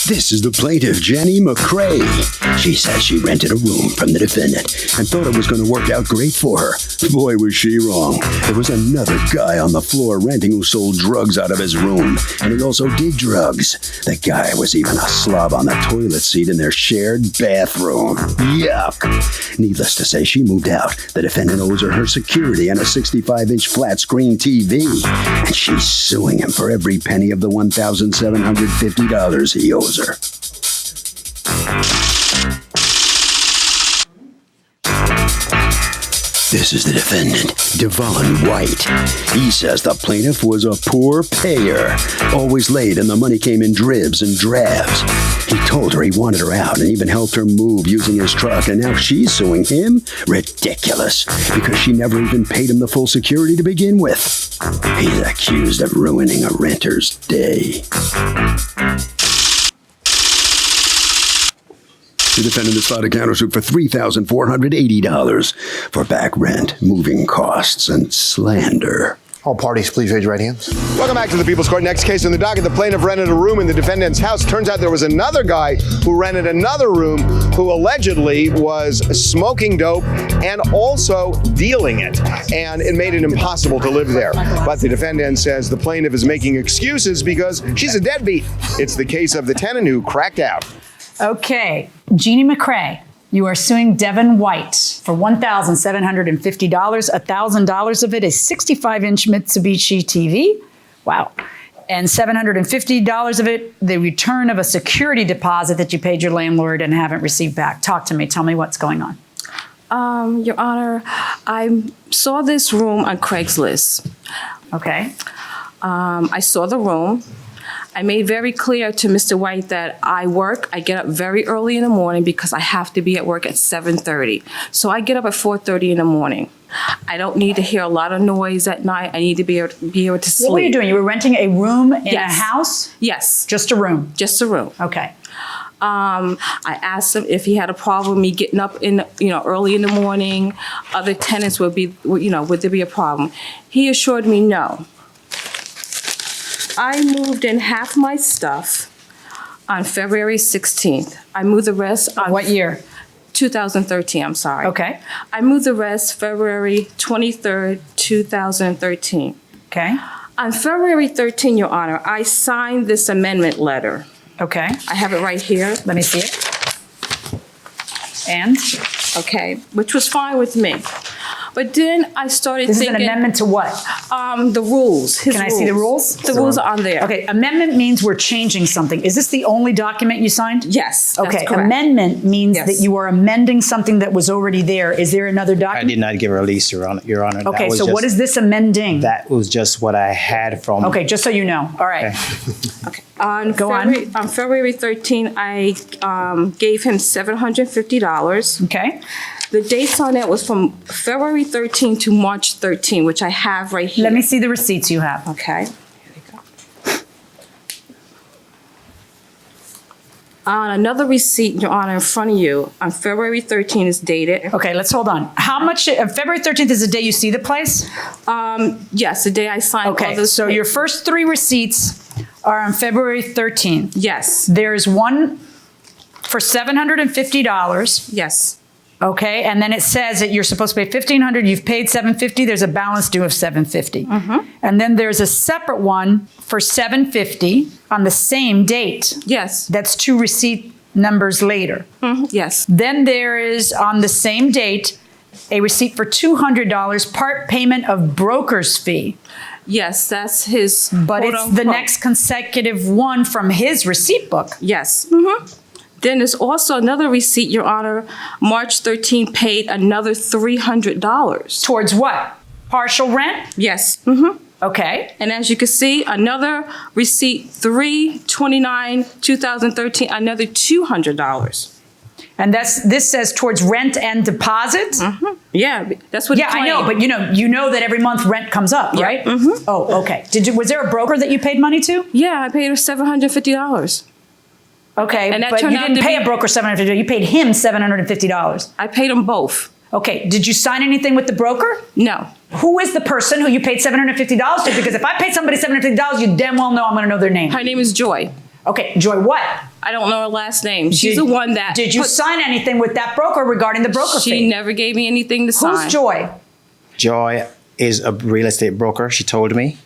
This is the plaintiff, Jenny McCrae. She says she rented a room from the defendant and thought it was going to work out great for her. Boy, was she wrong. There was another guy on the floor renting who sold drugs out of his room, and he also did drugs. The guy was even a slob on the toilet seat in their shared bathroom. Yuck. Needless to say, she moved out. The defendant owes her security and a 65-inch flat-screen TV, and she's suing him for every penny of the $1,750 he owes her. This is the defendant, Devon White. He says the plaintiff was a poor payer, always late, and the money came in dribs and drabs. He told her he wanted her out and even helped her move using his truck, and now she's suing him? Ridiculous, because she never even paid him the full security to begin with. He's accused of ruining a renter's day. The defendant has filed a countersuit for $3,480 for back rent, moving costs, and slander. All parties, please raise your right hands. Welcome back to the People's Court. Next case on the docket, the plaintiff rented a room in the defendant's house. Turns out there was another guy who rented another room who allegedly was smoking dope and also dealing it. And it made it impossible to live there. But the defendant says the plaintiff is making excuses because she's a deadbeat. It's the case of the tenant who cracked out. Okay, Jeannie McCrae, you are suing Devon White for $1,750. $1,000 of it is 65-inch Mitsubishi TV. Wow. And $750 of it, the return of a security deposit that you paid your landlord and haven't received back. Talk to me. Tell me what's going on. Your Honor, I saw this room on Craigslist. Okay. I saw the room. I made very clear to Mr. White that I get up very early in the morning because I have to be at work at 7:30. So I get up at 4:30 in the morning. I don't need to hear a lot of noise at night. I need to be able to sleep. What were you doing? You were renting a room in a house? Yes. Just a room? Just a room. Okay. I asked him if he had a problem with me getting up early in the morning. Other tenants would there be a problem? He assured me no. I moved in half my stuff on February 16th. I moved the rest on... What year? 2013, I'm sorry. Okay. I moved the rest February 23rd, 2013. Okay. On February 13, Your Honor, I signed this amendment letter. Okay. I have it right here. Let me see it. And? Okay, which was fine with me. But then I started thinking... This is an amendment to what? The rules. Can I see the rules? The rules are on there. Okay, amendment means we're changing something. Is this the only document you signed? Yes, okay, that's correct. Amendment means that you are amending something that was already there. Is there another document? I did not give a release, Your Honor. Okay, so what is this amending? That was just what I had from... Okay, just so you know. All right. Okay. On February 13, I gave him $750. Okay. The dates on it was from February 13 to March 13, which I have right here. Let me see the receipts you have. Okay. Here we go. On another receipt, Your Honor, in front of you, on February 13 is dated. Okay, let's hold on. How much, February 13th is the day you see the place? Yes, the day I signed all Okay, this. so your first three receipts are on February 13th. Yes. There's one for $750. Yes. Okay, and then it says that you're supposed to pay $1,500. You've paid $750. There's a balance due of $750. And then there's a separate one for $750 on the same date. Yes. That's two receipt numbers later. Yes. Then there is on the same date a receipt for $200, part payment of broker's fee. Yes, that's his. But it's the next consecutive one from his receipt book. Yes. Then there's also another receipt, Your Honor. March 13 paid another $300. Towards what? Partial rent? Yes. Okay. And as you can see, another receipt, 3/29/2013, another $200. And this says towards rent and deposit? Yeah, that's what. Yeah, I know, but you know that every month rent comes up, right? Oh, okay. Was there a broker that you paid money to? Yeah, I paid her $750. Okay, and but you didn't pay a broker $750. You paid him $750. I paid them both. Okay, did you sign anything with the broker? No. Who is the person who you paid $750 to? Because if I paid somebody $750, you damn well know I'm going to know their name. Her name is Joy. Okay, Joy what? I don't know her last name. She's the one that... Did you sign anything with that broker regarding the broker fee? She never gave me anything to sign. Who's Joy? Joy is a real estate broker, she told me.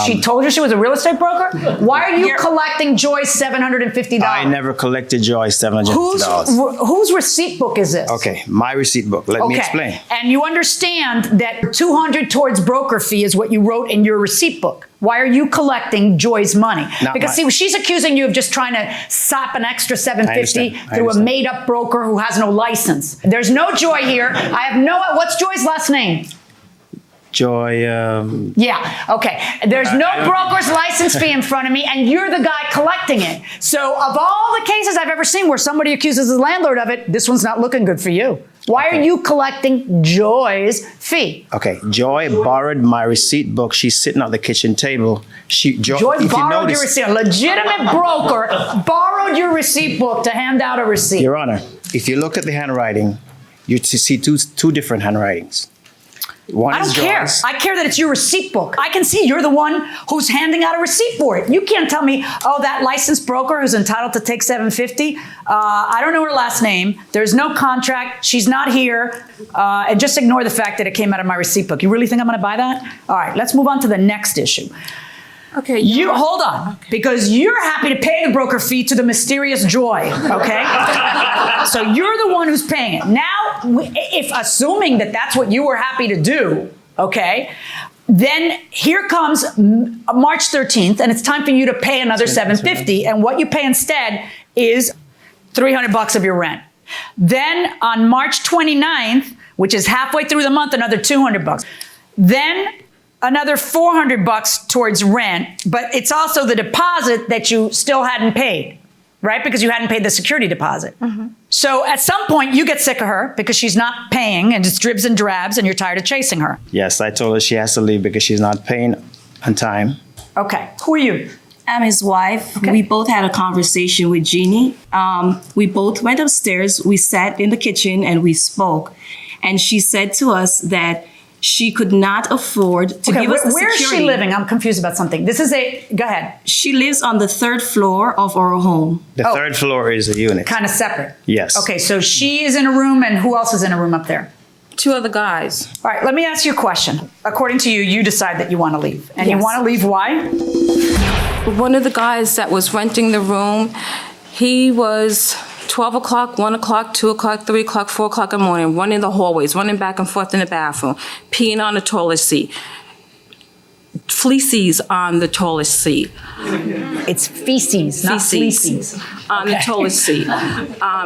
She told you she was a real estate broker? Why are you collecting Joy's $750? I never collected Joy's $750. Whose receipt book is this? Okay, my receipt book. Let me explain. And you understand that $200 towards broker fee is what you wrote in your receipt book. Why are you collecting Joy's money? Because see, she's accusing you of just trying to sop an extra $750 through a made-up broker who has no license. There's no Joy here. I have no... What's Joy's last name? Joy, Yeah, okay. There's no broker's license fee in front of me, and you're the guy collecting it. So of all the cases I've ever seen where somebody accuses his landlord of it, this one's not looking good for you. Why are you collecting Joy's fee? Okay, Joy borrowed my receipt book. She's sitting at the kitchen table. Joy borrowed your receipt. A legitimate broker borrowed your receipt book to hand out a receipt. Your Honor, if you look at the handwriting, you see two different handwritings. One I don't care. I care that it's your receipt book. I can see you're the one who's handing out a receipt for it. You can't tell me, oh, that licensed broker who's entitled to take $750. I don't know her last name. There's no contract. She's not here. And just ignore the fact that it came out of my receipt book. You really think I'm going to buy that? All right, let's move on to the next issue. Okay. You hold on, because you're happy to pay the broker fee to the mysterious Joy, okay? So you're the one who's paying it. Now, if assuming that that's what you were happy to do, okay, then here comes March 13th, and it's time for you to pay another $750, and what you pay instead is $300 of your rent. Then on March 29th, which is halfway through the month, another $200. Then another $400 towards rent, but it's also the deposit that you still hadn't paid, right? Because you hadn't paid the security deposit. So at some point you get sick of her because she's not paying and it's dribs and drabs and you're tired of chasing her. Yes, I told her she has to leave because she's not paying on time. Okay, who are you? I'm his wife. Okay. We both had a conversation with Jeannie. We both went upstairs. We sat in the kitchen and we spoke. And she said to us that she could not afford to give us the security. Where is she living? I'm confused about something. Go ahead. She lives on the 3rd floor of our home. The 3rd floor is a unit. Kind of separate. Yes. Okay, so she is in a room, and who else is in a room up there? 2 other guys. All right, let me ask you a question. According to you, you decide that you want to leave. And you Yes. want to leave why? One of the guys that was renting the room, he was 12 o'clock, 1 o'clock, 2 o'clock, 3 o'clock, 4 o'clock in the morning, running the hallways, running back and forth in the bathroom, peeing on the toilet seat, fleeces on the toilet seat. It's feces, not fleeces. On the toilet seat.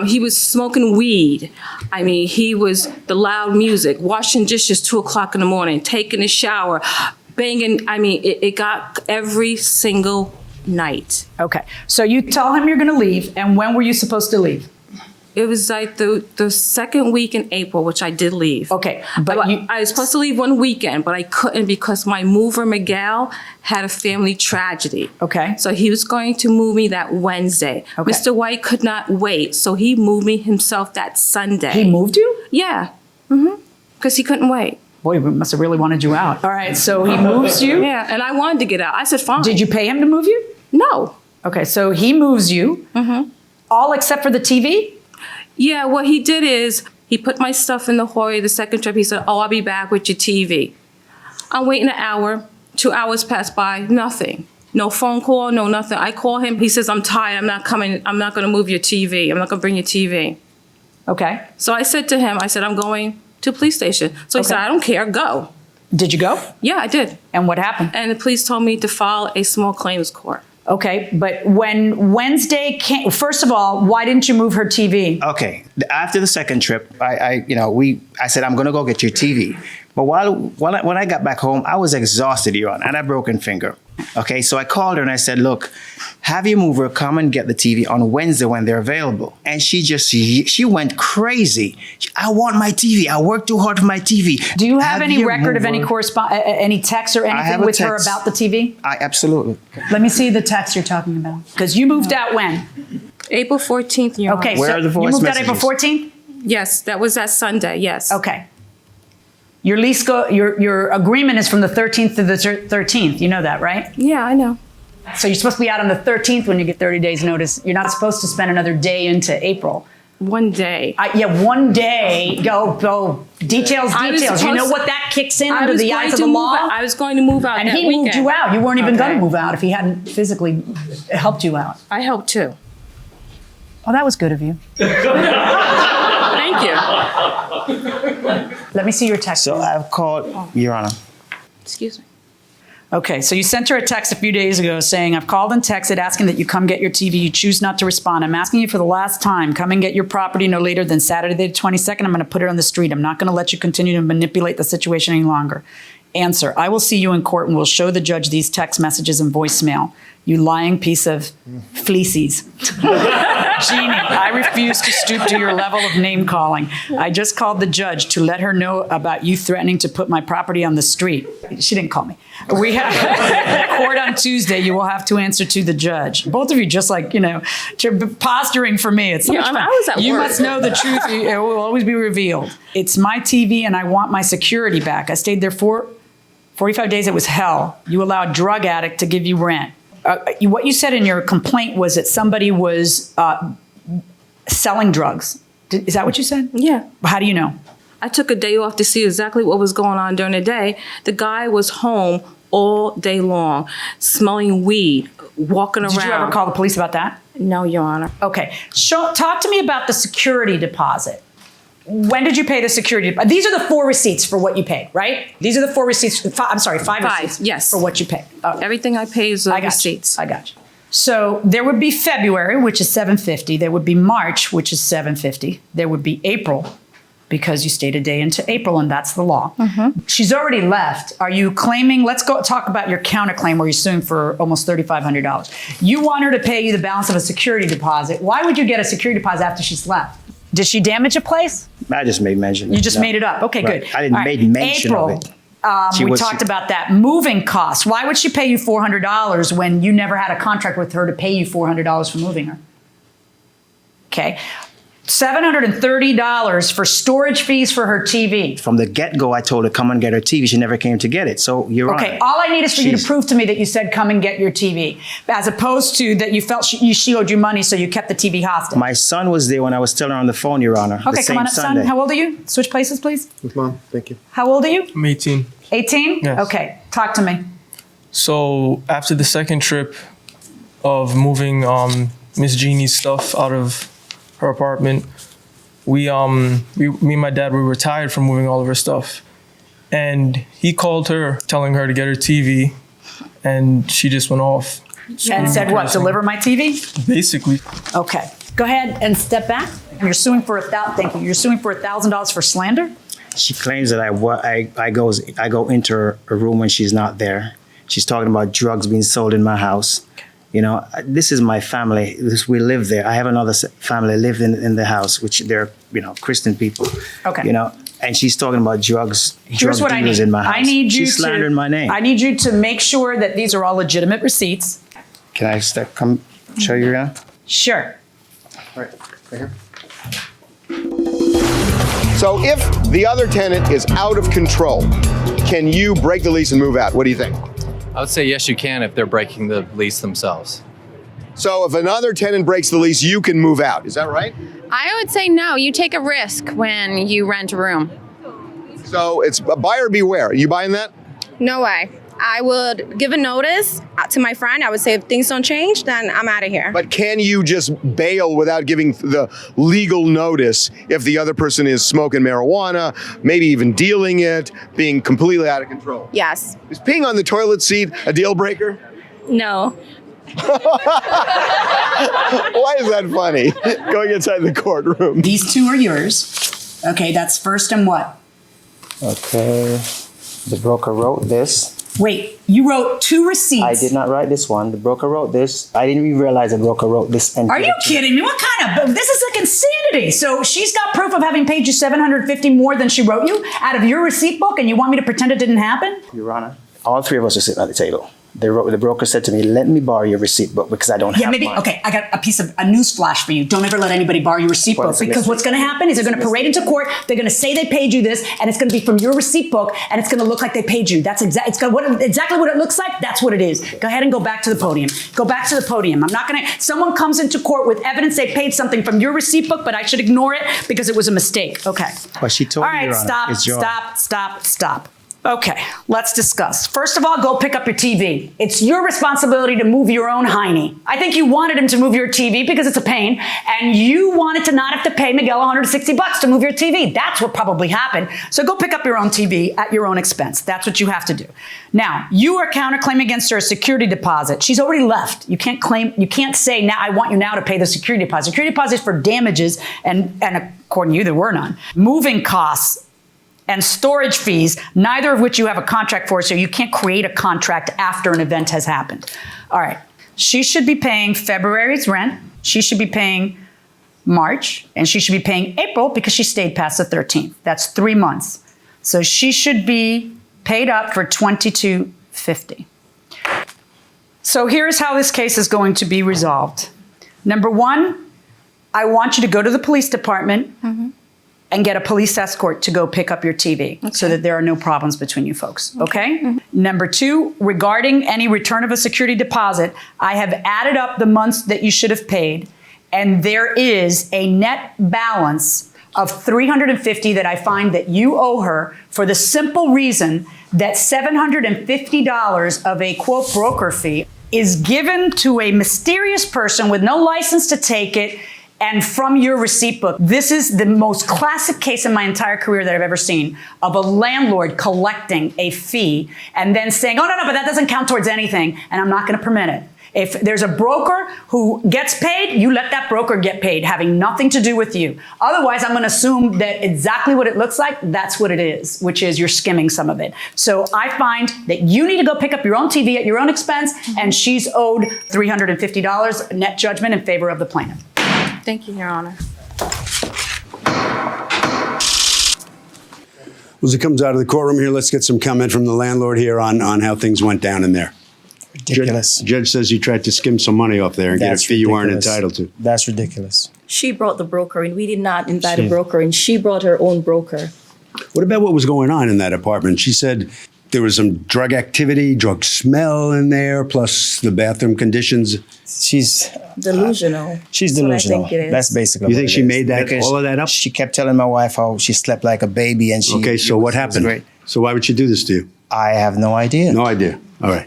He was smoking weed. I mean, he was the loud music, washing dishes 2 o'clock in the morning, taking a shower, banging. I mean, it got every single night. Okay, so you tell him you're going to leave, and when were you supposed to leave? It was like the second week in April, which I did leave. Okay, but I was supposed to leave one weekend, but I couldn't because my mover, Miguel, had a family tragedy. Okay. So he was going to move me that Wednesday. Okay. Mr. White could not wait, so he moved me himself that Sunday. He moved you? Yeah. Because he couldn't wait. Boy, we must have really wanted you out. All right, so he moves you? Yeah, and I wanted to get out. I said, fine. Did you pay him to move you? No. Okay, so he moves you, all except for the TV? Yeah, what he did is he put my stuff in the hallway the second trip. He said, oh, I'll be back with your TV. I'm waiting an hour. 2 hours passed by, nothing. No phone call, no nothing. I call him. He says, I'm tired. I'm not coming. I'm not going to move your TV. I'm not going to bring your TV. Okay. So I said to him, I said, I'm going to the police station. So he said, I don't care. Go. Did you go? Yeah, I did. And what happened? And the police told me to file a small claims court. Okay, but when Wednesday came, first of all, why didn't you move her TV? Okay, after the second trip, I said, I'm gonna go get your TV. But when I got back home, I was exhausted, Your Honor, and I had a broken finger. Okay, so I called her and I said, look, have your mover come and get the TV on Wednesday when they're available. And she went crazy. I want my TV. I worked too hard for my TV. Do you have any record of any any text or anything with her about the TV? Absolutely. Let me see the text you're talking about. Because you moved out when? April 14th, Your Honor. Okay, Where so are the you voice moved messages? out April 14th? Yes, that was that Sunday, yes. Okay. Your lease your agreement is from the 13th to the 13th. You know that, right? Yeah, I know. So you're supposed to be out on the 13th when you get 30 days notice. You're not supposed to spend another day into April. One day. Yeah, one day. Go. Details. You know what that kicks in under the eyes of the law? I was going to move out and that he weekend. moved you out. You weren't even going to move out if he hadn't physically helped you out. I helped too. Oh, that was good of you. Thank you. Let me see your text. So I've called, Your Honor. Excuse me. Okay, so you sent her a text a few days ago saying, I've called and texted asking that you come get your TV. You choose not to respond. I'm asking you for the last time. Come and get your property no later than Saturday the 22nd. I'm going to put it on the street. I'm not going to let you continue to manipulate the situation any longer. Answer, I will see you in court and will show the judge these text messages and voicemail. You lying piece of fleeces. Jeannie, I refuse to stoop to your level of name calling. I just called the judge to let her know about you threatening to put my property on the street. She didn't call me. We have court on Tuesday. You will have to answer to the judge. Both of you just posturing for me. It's so much fun. I was at You work. must know the truth. It will always be revealed. It's my TV and I want my security back. I stayed there for 45 days. It was hell. You allowed a drug addict to give you rent. What you said in your complaint was that somebody was selling drugs. Is that what you said? Yeah. How do you know? I took a day off to see exactly what was going on during the day. The guy was home all day long, smelling weed, walking around. Did you ever call the police about that? No, Your Honor. Okay. Talk to me about the security deposit. When did you pay the security deposit? These are the 4 receipts for what you paid, right? These are the 4 receipts. I'm sorry, 5 receipts. Yes. For what you paid. Okay. Everything I pay is receipts. I got you. So there would be February, which is $750. There would be March, which is $750. There would be April, because you stayed a day into April, and that's the law. Mm-hmm. She's already left. Are you claiming? Let's go talk about your counterclaim where you're suing for almost $3,500. You want her to pay you the balance of a security deposit. Why would you get a security deposit after she's left? Did she damage a place? I just made mention. You just made it up. Okay, Right. good. I didn't make mention April, of it. We talked about that. Moving costs. Why would she pay you $400 when you never had a contract with her to pay you $400 for moving her? Okay. $730 for storage fees for her TV. From the get-go, I told her, come and get her TV. She never came to get it. So, Your Honor. Okay, all I need is for you to prove to me that you said, come and get your TV, as opposed to that you felt she owed you money, so you kept the TV hostage. My son was there when I was telling her on the phone, Your Honor. Okay, come on up, son. How old are you? Switch places, please. With Mom, thank you. How old are you? I'm 18. 18? Yes. Okay, talk to me. So after the second trip of moving Miss Jeannie's stuff out of her apartment, me and my dad, we were tired from moving all of her stuff. And he called her, telling her to get her TV, and she just went off. And said what, deliver my TV? Basically. Okay, go ahead and step back. You're suing for You're suing for $1,000 for slander? She claims that I go into her room when she's not there. She's talking about drugs being sold in my house. You know, this is my family. We live there. I have another family live in the house, which they're, Christian people. Okay. And she's talking about drugs. Here's what I need. In my house. I need you she's slandering my name. I need you to make sure that these are all legitimate receipts. Can I come show you around? Sure. Right here. So if the other tenant is out of control, can you break the lease and move out? What do you think? I would say yes, you can if they're breaking the lease themselves. So if another tenant breaks the lease, you can move out. Is that right? I would say no. You take a risk when you rent a room. So it's a buyer beware. Are you buying that? No way. I would give a notice to my friend. I would say if things don't change, then I'm out of here. But can you just bail without giving the legal notice if the other person is smoking marijuana, maybe even dealing it, being completely out of control? Yes. Is peeing on the toilet seat a deal breaker? No. Why is that funny? Going inside the courtroom. These 2 are yours. Okay, that's first and what? Okay. The broker wrote this. Wait, you wrote 2 receipts. I did not write this one. The broker wrote this. I didn't even realize the broker wrote this. Are you kidding me? What kind of, this is like insanity. So she's got proof of having paid you $750 more than she wrote you out of your receipt book, and you want me to pretend it didn't happen? Your Honor, all 3 of us are sitting at the table. The broker said to me, let me borrow your receipt book because I don't have maybe. mine. Okay, I got a news flash for you. Don't ever let anybody borrow your receipt book, because what's going to happen is they're going to parade into court. They're going to say they paid you this, and it's going to be from your receipt book, and it's going to look like they paid you. That's exactly what it looks like. That's what it is. Go ahead and go back to the podium. Go back to the podium. I'm not going to. Someone comes into court with evidence they paid something from your receipt book, but I should ignore it because it was a mistake. Okay. Well, she told All me, right, Your Honor. stop. Okay, let's discuss. First of all, go pick up your TV. It's your responsibility to move your own hiney. I think you wanted him to move your TV because it's a pain, and you wanted to not have to pay Miguel $160 to move your TV. That's what probably happened. So go pick up your own TV at your own expense. That's what you have to do. Now, you are counterclaiming against her a security deposit. She's already left. You can't say, now I want you now to pay the security deposit. Security deposit is for damages, and according to you, there were none. Moving costs and storage fees, neither of which you have a contract for, so you can't create a contract after an event has happened. All right, she should be paying February's rent, she should be paying March, and she should be paying April because she stayed past the 13th. That's 3 months. So she should be paid up for $22.50. So here's how this case is going to be resolved. Number one, I want you to go to the police department and get a police escort to go pick up your TV so that there are no problems between you folks, okay? Number two, regarding any return of a security deposit, I have added up the months that you should have paid, and there is a net balance of $350 that I find that you owe her for the simple reason that $750 of a, quote, broker fee is given to a mysterious person with no license to take it, and from your receipt book. This is the most classic case in my entire career that I've ever seen of a landlord collecting a fee and then saying, oh, no, but that doesn't count towards anything, and I'm not going to permit it. If there's a broker who gets paid, you let that broker get paid, having nothing to do with you. Otherwise, I'm going to assume that exactly what it looks like, that's what it is, which is you're skimming some of it. So I find that you need to go pick up your own TV at your own expense, and she's owed $350 net judgment in favor of the plaintiff. Thank you, Your Honor. As it comes out of the courtroom here, let's get some comment from the landlord here on how things went down in there. Ridiculous. Judge says you tried to skim some money off there and get a fee you weren't entitled to. That's ridiculous. She brought the broker in. We did not invite a broker in. She brought her own broker. What about what was going on in that apartment? She said there was some drug activity, drug smell in there, plus the bathroom conditions. She's delusional. She's delusional. That's basically. You think she made that all of that up? She kept telling my wife how she slept like a baby, and she. Okay, so what happened? Great. So why would she do this to you? I have no idea. No idea. All right.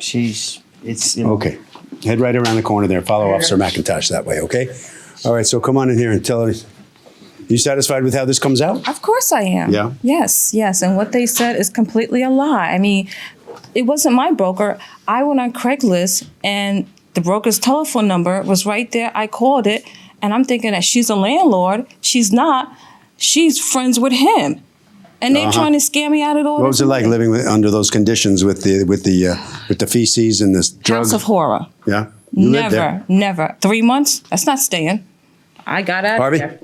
It's. You know, okay. Head right around the corner there. Follow Officer McIntosh that way. Okay. All right. So come on in here and tell her. You satisfied with how this comes out? Of course I am. Yeah? Yes. And what they said is completely a lie. I mean, it wasn't my broker. I went on Craigslist and the broker's telephone number was right there. I called it and I'm thinking that she's a landlord. She's not. She's friends with him. And they're trying to scare me out of all this. What was it like living under those conditions with the feces and this drug? House of horror. Yeah? You lived there. Never. 3 months? That's not staying. I got out Harvey? of there.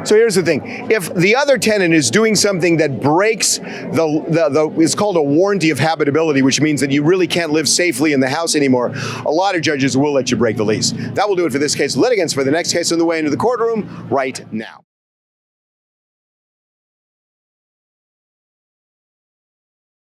So here's the thing. If the other tenant is doing something that breaks it's called a warranty of habitability, which means that you really can't live safely in the house anymore, a lot of judges will let you break the lease. That will do it for this case. Litigants for the next case on the way into the courtroom right now.